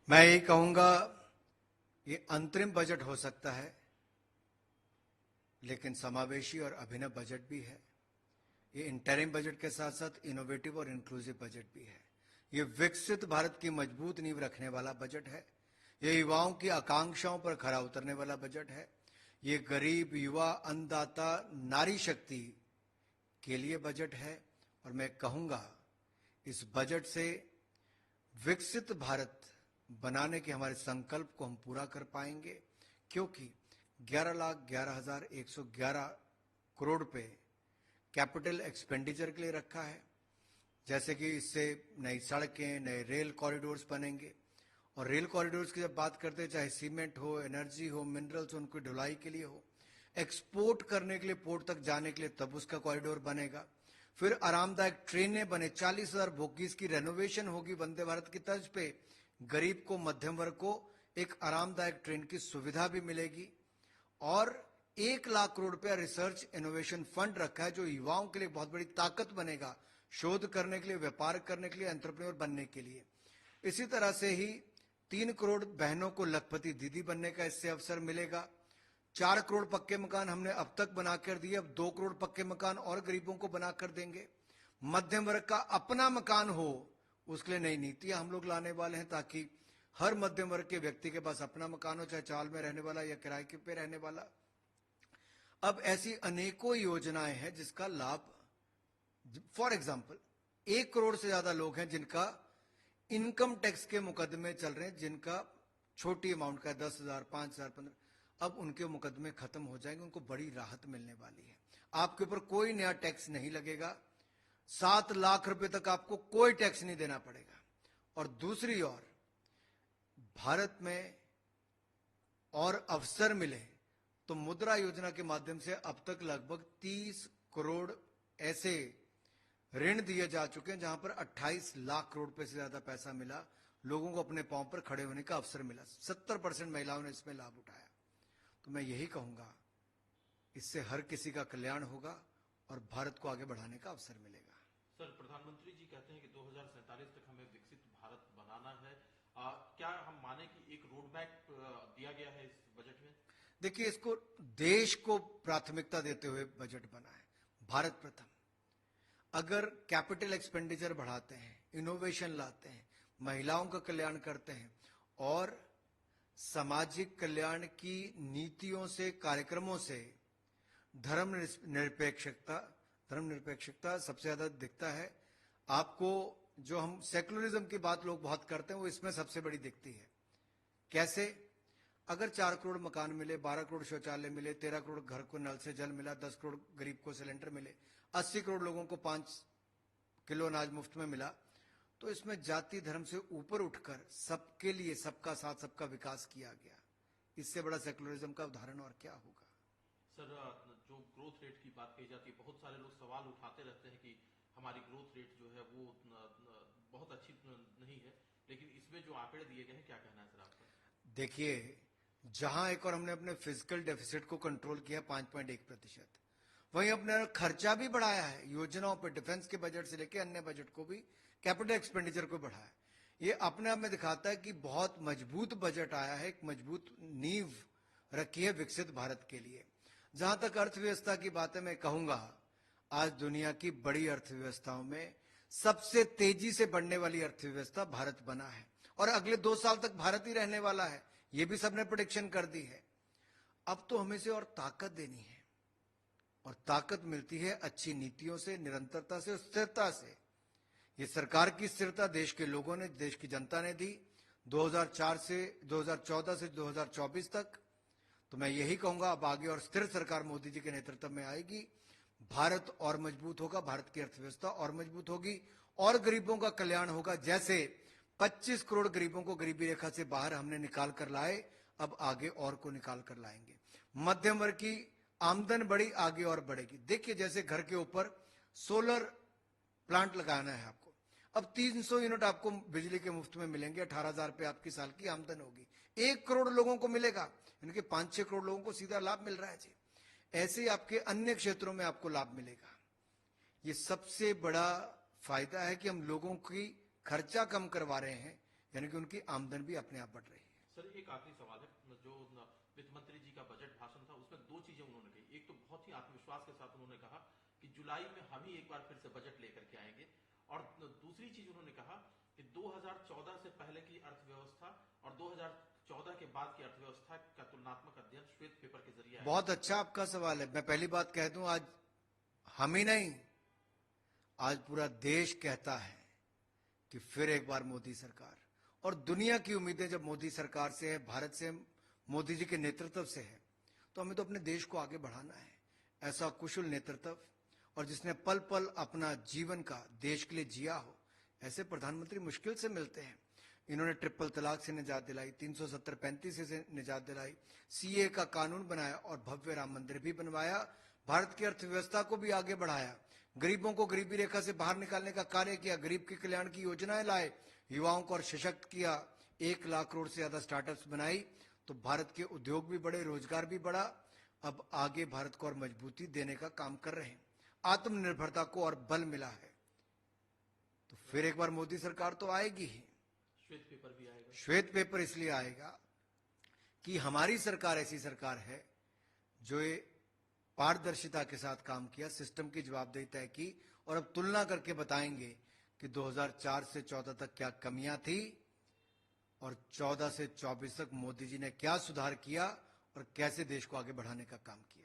मैं यही कहूंगा, ये अंतरिम बजट हो सकता है, लेकिन समावेशी और अभिनव बजट भी है। ये इंटरिम बजट के साथ साथ इनोवेटिव और इंक्लूसिव बजट भी है। ये विकसित भारत की मजबूत नींव रखने वाला बजट है। ये युवाओं की आकांक्षाओं पर खरा उतरने वाला बजट है। ये गरीब, युवा, अन्नदाता, नारी शक्ति के लिए बजट है। और मैं कहूंगा, इस बजट से विकसित भारत बनाने के हमारे संकल्प को हम पूरा कर पाएंगे, क्योंकि 11,11,111 करोड़ रुपए कैपिटल एक्सपेंडिचर के लिए रखा है। जैसे कि इससे नई सड़कें, नए रेल कॉरिडोर्स बनेंगे। और रेल कॉरिडोर्स की जब बात करते हैं, चाहे सीमेंट हो, एनर्जी हो, मिनरल्स हो, उनकी ढुलाई के लिए हो, एक्सपोर्ट करने के लिए, पोर्ट तक जाने के लिए, तब उसका कॉरिडोर बनेगा। फिर आरामदायक ट्रेनें बने, 40,000 बोगीज की रेनोवेशन होगी वंदे भारत की तर्ज पे। गरीब को, मध्यम वर्ग को एक आरामदायक ट्रेन की सुविधा भी मिलेगी। और 1 लाख करोड़ रुपया रिसर्च इनोवेशन फंड रखा है, जो युवाओं के लिए बहुत बड़ी ताकत बनेगा, शोध करने के लिए, व्यापार करने के लिए, एंटरप्रेन्योर बनने के लिए। इसी तरह से ही 3 करोड़ बहनों को लखपति दीदी बनने का इससे अवसर मिलेगा। 4 करोड़ पक्के मकान हमने अब तक बनाकर दिए, अब 2 करोड़ पक्के मकान और गरीबों को बनाकर देंगे। मध्यम वर्ग का अपना मकान हो, उसके लिए नई नीतियां हम लोग लाने वाले हैं, ताकि हर मध्यम वर्ग के व्यक्ति के पास अपना मकान हो, चाहे चाल में रहने वाला या किराए के पे रहने वाला। अब ऐसी अनेकों योजनाएं हैं जिसका लाभ, फॉर एग्जाम्पल, 1 करोड़ से ज्यादा लोग हैं जिनका इनकम टैक्स के मुकदमे चल रहे हैं, जिनका छोटी अमाउंट का 10,000, 5,000, 15, अब उनके मुकदमे खत्म हो जाएंगे, उनको बड़ी राहत मिलने वाली है। आपके ऊपर कोई नया टैक्स नहीं लगेगा। 7 लाख रुपए तक आपको कोई टैक्स नहीं देना पड़ेगा। और दूसरी ओर, भारत में और अवसर मिले तो मुद्रा योजना के माध्यम से अब तक लगभग 30 करोड़ ऐसे ऋण दिए जा चुके हैं, जहां पर 28 लाख करोड़ रुपए से ज्यादा पैसा मिला, लोगों को अपने पांव पर खड़े होने का अवसर मिला। 70% महिलाओं ने इसमें लाभ उठाया। तो मैं यही कहूंगा, इससे हर किसी का कल्याण होगा और भारत को आगे बढ़ाने का अवसर मिलेगा। सर, प्रधानमंत्री जी कहते हैं कि 2047 तक हमें विकसित भारत बनाना है। क्या हम माने कि एक रोड मैप दिया गया है इस बजट में? देखिए, इसको देश को प्राथमिकता देते हुए बजट बना है। भारत प्रथम। अगर कैपिटल एक्सपेंडिचर बढ़ाते हैं, इनोवेशन लाते हैं, महिलाओं का कल्याण करते हैं और सामाजिक कल्याण की नीतियों से, कार्यक्रमों से धर्मनिरपेक्षता सबसे ज्यादा दिखता है। आपको जो हम सेकुलरिज्म की बात लोग बहुत करते हैं, वो इसमें सबसे बड़ी दिखती है। कैसे? अगर 4 करोड़ मकान मिले, 12 करोड़ शौचालय मिले, 13 करोड़ घर को नल से जल मिला, 10 करोड़ गरीब को सिलेंडर मिले, 80 करोड़ लोगों को 5 किलो अनाज मुफ्त में मिला, तो इसमें जाति धर्म से ऊपर उठकर सबके लिए, सबका साथ, सबका विकास किया गया। इससे बड़ा सेकुलरिज्म का उदाहरण और क्या होगा? सर, जो ग्रोथ रेट की बात कही जाती है, बहुत सारे लोग सवाल उठाते रहते हैं कि हमारी ग्रोथ रेट जो है वो बहुत अच्छी नहीं है, लेकिन इसमें जो आंकड़े दिए गए हैं, क्या कहना है सर आपका? देखिए, जहां एक और हमने अपने फिजिकल डेफिसिट को कंट्रोल किया 5.1%, वहीं अपने खर्चा भी बढ़ाया है योजनाओं पर, डिफेंस के बजट से लेकर अन्य बजट को भी, कैपिटल एक्सपेंडिचर को बढ़ाया। ये अपने आप में दिखाता है कि बहुत मजबूत बजट आया है, एक मजबूत नींव रखी है विकसित भारत के लिए। जहां तक अर्थव्यवस्था की बात है, मैं कहूंगा, आज दुनिया की बड़ी अर्थव्यवस्थाओं में सबसे तेजी से बढ़ने वाली अर्थव्यवस्था भारत बना है, और अगले 2 साल तक भारत ही रहने वाला है। यह भी सबने प्रेडिक्शन कर दी है। अब तो हमें से और ताकत देनी है, और ताकत मिलती है अच्छी नीतियों से, निरंतरता से, स्थिरता से। ये सरकार की स्थिरता देश के लोगों ने, देश की जनता ने दी 2014 से 2024 तक। तो मैं यही कहूंगा, अब आगे और स्थिर सरकार मोदी जी के नेतृत्व में आएगी, भारत और मजबूत होगा, भारत की अर्थव्यवस्था और मजबूत होगी, और गरीबों का कल्याण होगा। जैसे 25 करोड़ गरीबों को गरीबी रेखा से बाहर हमने निकाल कर लाए, अब आगे और को निकाल कर लाएंगे। मध्यम वर्ग की आमदन बढ़ी, आगे और बढ़ेगी। देखिए, जैसे घर के ऊपर सोलर प्लांट लगाना है आपको, अब 300 यूनिट आपको बिजली के मुफ्त में मिलेंगे, 18,000 रुपए आपकी साल की आमदन होगी। 1 करोड़ लोगों को मिलेगा, इनके 5-6 करोड़ लोगों को सीधा लाभ मिल रहा है जी। ऐसे ही आपके अन्य क्षेत्रों में आपको लाभ मिलेगा। ये सबसे बड़ा फायदा है कि हम लोगों की खर्चा कम करवा रहे हैं, यानी कि उनकी आमदन भी अपने आप बढ़ रही है। सर एक आखिरी सवाल है, जो वित्त मंत्री जी का बजट भाषण था उसमें दो चीजें उन्होंने कही। एक तो बहुत ही आत्मविश्वास के साथ उन्होंने कहा कि जुलाई में हम ही एक बार फिर से बजट लेकर के आएंगे, और दूसरी चीज उन्होंने कहा कि 2014 से पहले की अर्थव्यवस्था और 2014 के बाद की अर्थव्यवस्था का तुलनात्मक अध्ययन श्वेत पेपर के जरिए आएगा। बहुत अच्छा आपका सवाल है। मैं पहली बात कह दूं, आज हम ही नहीं, आज पूरा देश कहता है कि फिर एक बार मोदी सरकार, और दुनिया की उम्मीदें जब मोदी सरकार से है, भारत से, मोदी जी के नेतृत्व से है, तो हमें तो अपने देश को आगे बढ़ाना है। ऐसा कुशल नेतृत्व और जिसने पल पल अपना जीवन का देश के लिए जिया हो, ऐसे प्रधानमंत्री मुश्किल से मिलते हैं। इन्होंने ट्रिपल तलाक से निजात दिलाई, 370-35 से निजात दिलाई, सीए का कानून बनाया और भव्य राम मंदिर भी बनवाया। भारत की अर्थव्यवस्था को भी आगे बढ़ाया, गरीबों को गरीबी रेखा से बाहर निकालने का कार्य किया, गरीब के कल्याण की योजनाएं लाए, युवाओं को और सशक्त किया, 1 लाख करोड़ से ज्यादा स्टार्टअप्स बनाई, तो भारत के उद्योग भी बढ़े, रोजगार भी बढ़ा। अब आगे भारत को और मजबूती देने का काम कर रहे हैं, आत्मनिर्भरता को और बल मिला है। तो फिर एक बार मोदी सरकार तो आएगी ही। श्वेत पेपर भी आएगा। श्वेत पेपर इसलिए आएगा कि हमारी सरकार ऐसी सरकार है जो ये पारदर्शिता के साथ काम किया, सिस्टम की जवाबदेही तय की, और अब तुलना करके बताएंगे कि 2004 से 14 तक क्या कमियां थी और 14 से 24 तक मोदी जी ने क्या सुधार किया और कैसे देश को आगे बढ़ाने का काम किया।